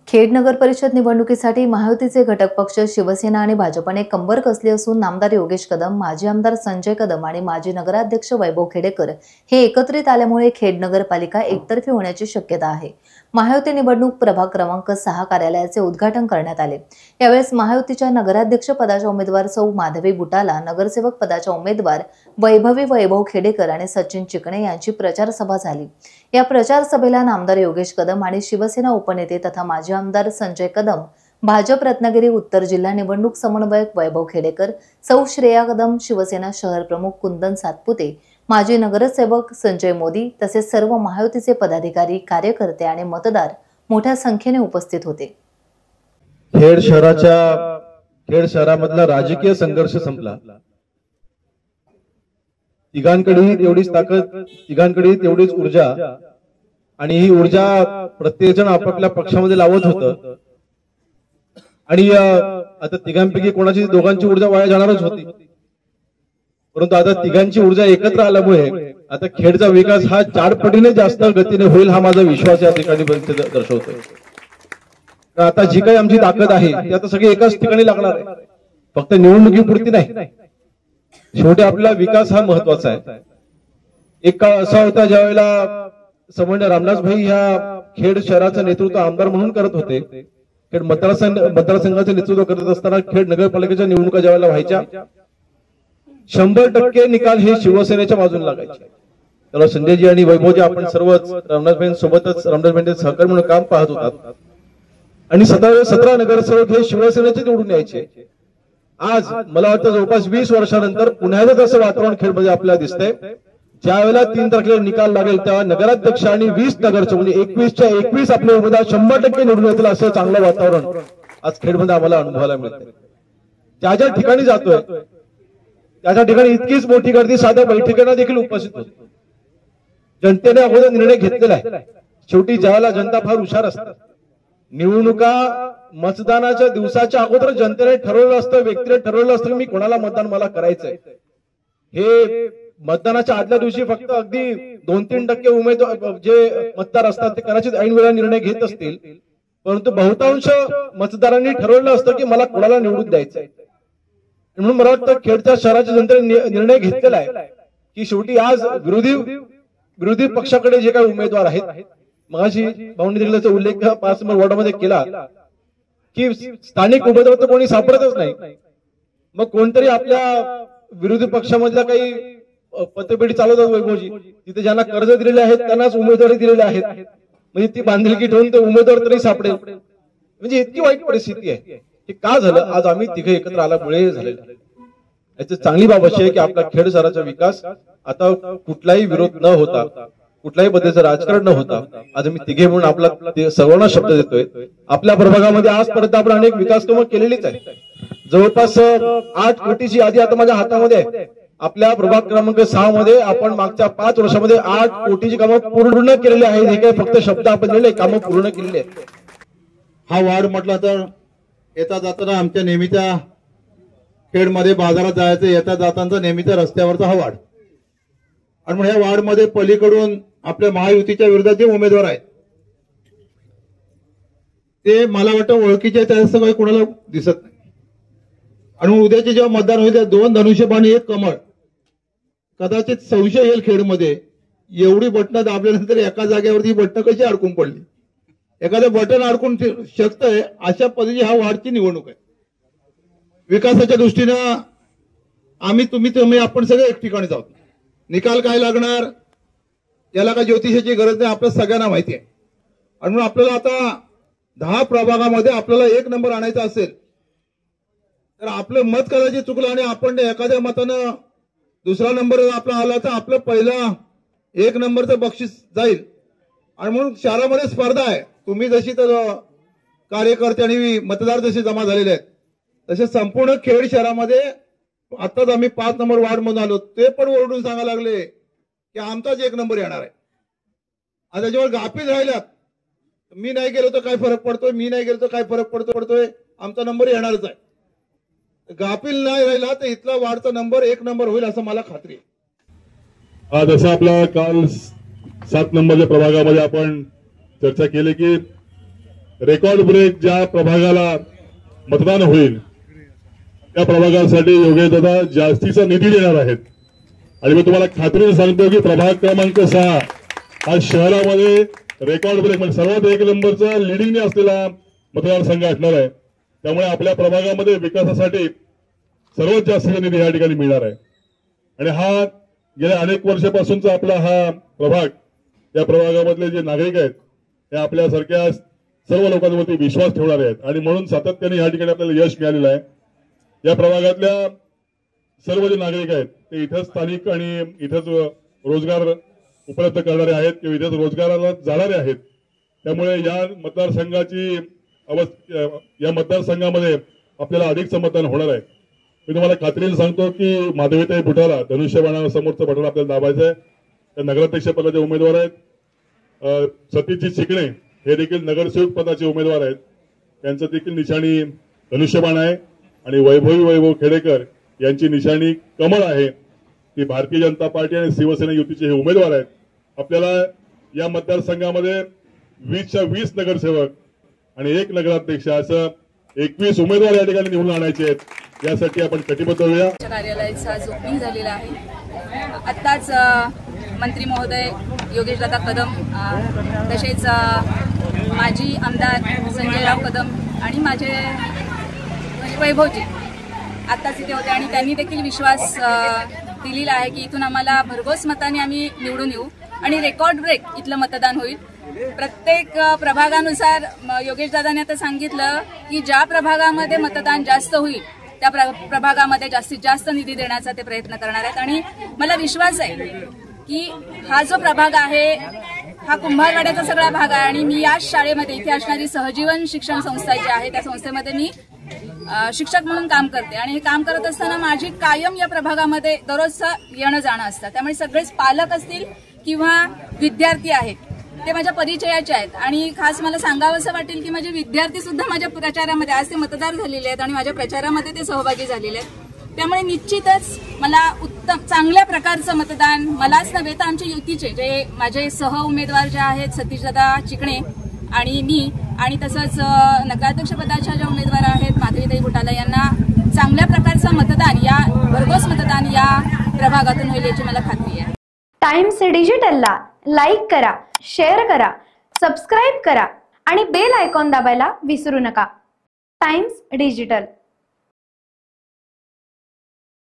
खेड नगर परिषद निवडणुकीसाठी महायुतीचे घटक पक्ष शिवसेना आणि भाजपने कंबर कसली असून नामदार योगेश कदम, माजी आमदार संजय कदम आणि माजी नगराध्यक्ष वैभव खेडेकर हे एकत्रित आल्यामुळे खेड नगरपालिका एकतर्फी होण्याची शक्यता आहे। महायुती निवडणूक प्रभाग क्रमांक 6 कार्यालयाचे उद्घाटन करण्यात आले। यावेळेस महायुतीच्या नगराध्यक्ष पदाच्या उमेदवार सौ माधवी बुटाला, नगरसेवक पदाच्या उमेदवार वैभव खेडेकर आणि सचिन चिकणे यांची प्रचार सभा झाली। या प्रचार सभेला नामदार योगेश कदम आणि शिवसेना उपनेते तथा माजी आमदार संजय कदम, भाजप रत्नागिरी उत्तर जिल्हा निवडणूक समन्वयक वैभव खेडेकर, सौ श्रेया कदम, शिवसेना शहर प्रमुख कुंदन सातपुते, माजी नगरसेवक संजय मोदी तसेच सर्व महायुतीचे पदाधिकारी, कार्यकर्ते आणि मतदार मोठ्या संख्येने उपस्थित होते। खेड शहरामधला राजकीय संघर्ष संपला। तिघांकडेही तेवढीच ताकद, तिघांकडेही तेवढीच ऊर्जा आणि ही ऊर्जा प्रत्येक जण आपापल्या पक्षामध्ये लावत होतं आणि आता तिघांपैकी कोणाची दोघांची ऊर्जा वाया जाणारच होती, परंतु आता तिघांची ऊर्जा एकत्र आल्यामुळे आता खेडचा विकास हा 4 पटीने जास्त गतीने होईल हा माझा विश्वास या ठिकाणी दर्शवतोय। आता जी काही आमची ताकद आहे ती आता सगळी एकाच ठिकाणी लागणार आहे, फक्त निवडणुकीपुरती नाही। शेवटी आपला विकास हा महत्वाचा आहे। एक काळ असा होता ज्यावेळेला सन्माननीय रामदास भाई ह्या खेड शहराचं नेतृत्व आमदार म्हणून करत होते। खेड मतदारसंघाचे नेतृत्व करत असताना खेड नगरपालिकेच्या निवडणुका ज्यावेळेला व्हायच्या 100% निकाल हे शिवसेनेच्या बाजूने लागायचे। त्याला संजयजी आणि वैभवजी आपण सर्वच रामदासभाईंसोबतच रामदासभाईंचे सहकारी म्हणून काम पाहत होतात आणि 17 नगरसेवक हे शिवसेनेचे निवडून यायचे। आज मला वाटतं जवळपास 20 वर्षानंतर पुन्हा एकदा असं वातावरण खेडमध्ये आपल्याला दिसतंय। ज्या वेळेला 3 तारखेला निकाल लागेल तेव्हा नगराध्यक्ष आणि 20 नगरसेवक म्हणजे 21च्या 21 आपले उमेदवार 100% निवडून येतील असं चांगलं वातावरण आज खेडमध्ये आम्हाला अनुभवायला मिळतंय। ज्या ठिकाणी जातोय त्या ठिकाणी इतकीच मोठी गर्दी साध्या बैठकींना देखील उपस्थित होती। जनतेने अगोदर निर्णय घेतलेला आहे। शेवटी ज्यावेळेला जनता फार हुशार असते, निवडणुका मतदानाच्या दिवसाच्या अगोदर जनतेने ठरवलं असतं, व्यक्तीने ठरवलं असतं की मी कोणाला मतदान मला करायचंय। हे मतदानाच्या आदल्या दिवशी फक्त अगदी 2-3% उमेदवार जे मतदार असतात ते कदाचित ऐन वेळेला निर्णय घेत असतील, परंतु बहुतांश मतदारांनी ठरवलं असतं की मला कोणाला निवडून द्यायचंय। म्हणून मला वाटतं खेडच्या शहराच्या जनतेने निर्णय घेतलेला आहे की शेवटी आज विरोधी पक्षाकडे जे काही उमेदवार आहेत, मगाशी भाऊंनी दिलेला उल्लेख 5 नंबर वॉर्डामध्ये केला की स्थानिक उमेदवार तर कोणी सापडतच नाही, मग कोणतरी आपल्या विरोधी पक्षामधल्या काही पतपेढी चालवतात वैभवजी, तिथे ज्यांना कर्ज दिलेले आहेत त्यांनाच उमेदवारी दिलेले आहेत, म्हणजे ती बांधिलकी ठेवून ते उमेदवार तरी सापडेल। म्हणजे इतकी वाईट परिस्थिती आहे। हे का झालं? आज आम्ही तिघे एकत्र आल्यामुळे झालेलं आहे। याची चांगली बाब अशी आहे की आपला खेड शहराचा विकास आता कुठलाही विरोध न होता, कुठल्याही पद्धतीचं राजकारण न होता आज आम्ही तिघे म्हणून आपला सर्वांना शब्द देतोय। आपल्या प्रभागामध्ये आजपर्यंत आपण अनेक विकास कामं केलेलीच आहे। जवळपास 8 कोटीची यादी आता माझ्या हातामध्ये आहे। आपल्या प्रभाग क्रमांक 6 मध्ये आपण मागच्या 5 वर्षामध्ये 8 कोटीची कामं पूर्ण केलेली आहेत। हे काही फक्त शब्द आपण दिलेले, कामं पूर्ण केलेली आहेत। हा वार्ड म्हटलं तर येता जाताना आमच्या नेहमीच्या खेडमध्ये बाजारात जायचं, येता जाताना नेहमीच्या रस्त्यावरचा हा वार्ड, आणि मग ह्या वार्ड मध्ये पलीकडून आपल्या महायुतीच्या विरोधात जे उमेदवार आहेत ते मला वाटतं ओळखीचे त्याचं काही कोणाला दिसत नाही। आणि उद्याचे जेव्हा मतदान होईल त्या 2 धनुष्यबाण 1 कमळ, कदाचित संशय येईल खेडमध्ये एवढी बटणं दाबल्यानंतर एका जागेवरती बटणं कशी अडकून पडली, एखादं बटन अडकून शकतंय अशा पद्धतीची हा वार्डची निवडणूक आहे। विकासाच्या दृष्टीनं तुम्ही आपण सगळे एक ठिकाणी जाऊ। निकाल काय लागणार याला काय ज्योतिषाची गरज नाही, आपल्या सगळ्यांना माहिती आहे। आणि म्हणून आपल्याला आता 10 प्रभागामध्ये आपल्याला 1 नंबर आणायचा असेल तर आपलं मत कदाचित चुकलं आणि आपण एखाद्या मतानं दुसरा नंबर आपला आला तर आपलं पहिला 1 नंबरचं बक्षीस जाईल। आणि म्हणून शहरामध्ये स्पर्धा आहे। तुम्ही जशी तर कार्यकर्ते आणि मतदार जसे जमा झालेले आहेत तसे संपूर्ण खेड शहरामध्ये आताच आम्ही 5 नंबर वार्ड मधून आलो, ते पण ओरडून सांगायला लागले की आमचाच 1 नंबर येणार आहे। आणि त्याच्यावर गाफील राहिल्यात, मी नाही गेलो तर काय फरक पडतोय, मी नाही गेलो तर काय फरक पडतोय, आमचा नंबर येणारच आहे। गाफील नाही राहिला तर इथला वार्डचा नंबर 1 नंबर होईल असं मला खात्री आहे। आज असं आपला काल 7 नंबरच्या प्रभागामध्ये आपण चर्चा केली की रेकॉर्ड ब्रेक ज्या प्रभागाला मतदान होईल त्या प्रभागासाठी योगेश दादा जास्तीचा निधी देणार आहेत. आणि मी तुम्हाला खात्रीने सांगतो की प्रभाग क्रमांक 6 हा शहरामध्ये रेकॉर्ड ब्रेक म्हणजे सर्वात 1 नंबरचा लिडिंगने असलेला मतदारसंघ असणार आहे. त्यामुळे आपल्या प्रभागामध्ये विकासासाठी सर्वात जास्त निधी या ठिकाणी मिळणार आहे. आणि हा गेल्या अनेक वर्षापासूनचा आपला हा प्रभाग, या प्रभागामधले जे नागरिक आहेत ते आपल्यासारख्या सर्व लोकांवरती विश्वास ठेवणारे आहेत आणि म्हणून सातत्याने या ठिकाणी आपल्याला यश मिळालेलं आहे. या प्रभागातल्या सर्व जे नागरिक आहेत ते इथंच स्थानिक आणि इथंच रोजगार उपलब्ध करणारे आहेत किंवा इथंच रोजगाराला जाणारे आहेत. त्यामुळे या मतदारसंघाची या मतदारसंघामध्ये आपल्याला अधिकचं मतदान होणार आहे. मी तुम्हाला खात्रीने सांगतो की माधवीताई बुटारा धनुष्यबाणासमोरचं बटन आपल्याला दाबायचं आहे. त्या नगराध्यक्ष पदाचे उमेदवार आहेत. सतीशजी चिकणे हे देखील नगरसेवक पदाचे उमेदवार आहेत. त्यांचं देखील निशाणी धनुष्यबाण आहे. आणि वैभव खेडेकर यांची निशाणी कमळ आहे. ती भारतीय जनता पार्टी आणि शिवसेना युतीचे हे उमेदवार आहेत. आपल्याला या मतदारसंघामध्ये 20च्या 20 नगरसेवक आणि 1 नगराध्यक्ष असं 21 उमेदवार या ठिकाणी निवडून आणायचे आहेत. यासाठी आपण कटिबद्ध होऊया. कार्यालयाचा आज ओपनिंग झालेला आहे. आत्ताच मंत्री महोदय योगेशदादा कदम, तसेच माजी आमदार संजयराव कदम आणि माझे वैभवजी आत्ताच इथे होते आणि त्यांनी देखील विश्वास दिलेला आहे की इथून आम्हाला भरघोस मताने आम्ही निवडून येऊ आणि रेकॉर्ड ब्रेक इथलं मतदान होईल. प्रत्येक प्रभागानुसार योगेशदादांनी आता सांगितलं की ज्या प्रभागामध्ये मतदान जास्त होईल त्या प्रभागामध्ये जास्तीत जास्त निधी देण्याचा ते प्रयत्न करणार आहेत. आणि मला विश्वास आहे की हा जो प्रभाग आहे हा कुंभारवाड्याचा सगळा भाग आहे आणि मी याच शाळेमध्ये इथे असणारी सहजीवन शिक्षण संस्था जी आहे त्या संस्थेमध्ये मी शिक्षक म्हणून काम करते आणि हे काम करत असताना माझी कायम या प्रभागामध्ये दररोजचं येणं जाणं असतं. त्यामुळे सगळेच पालक असतील किंवा विद्यार्थी आहेत ते माझ्या परिचयाचे आहेत. आणि खास मला सांगावं असं वाटेल की माझे विद्यार्थी सुद्धा माझ्या प्रचारामध्ये आज ते मतदार झालेले आहेत आणि माझ्या प्रचारामध्ये ते सहभागी झालेले आहेत. त्यामुळे निश्चितच मला उत्तम चांगल्या प्रकारचं मतदान मलाच नव्हे तर आमच्या युतीचे जे माझे सह उमेदवार जे आहेत सतीशदादा चिकणे आणि मी आणि तसंच नगराध्यक्ष पदाच्या ज्या उमेदवार आहेत माधवीताई बुटाला यांना चांगल्या प्रकारचं मतदान या भरघोस मतदान या प्रभागातून होईल याची मला खात्री आहे. टाइम्स डिजिटलला लाईक करा, शेअर करा, सबस्क्राईब करा आणि बेल आयकॉन दाबायला विसरू नका. Times digital.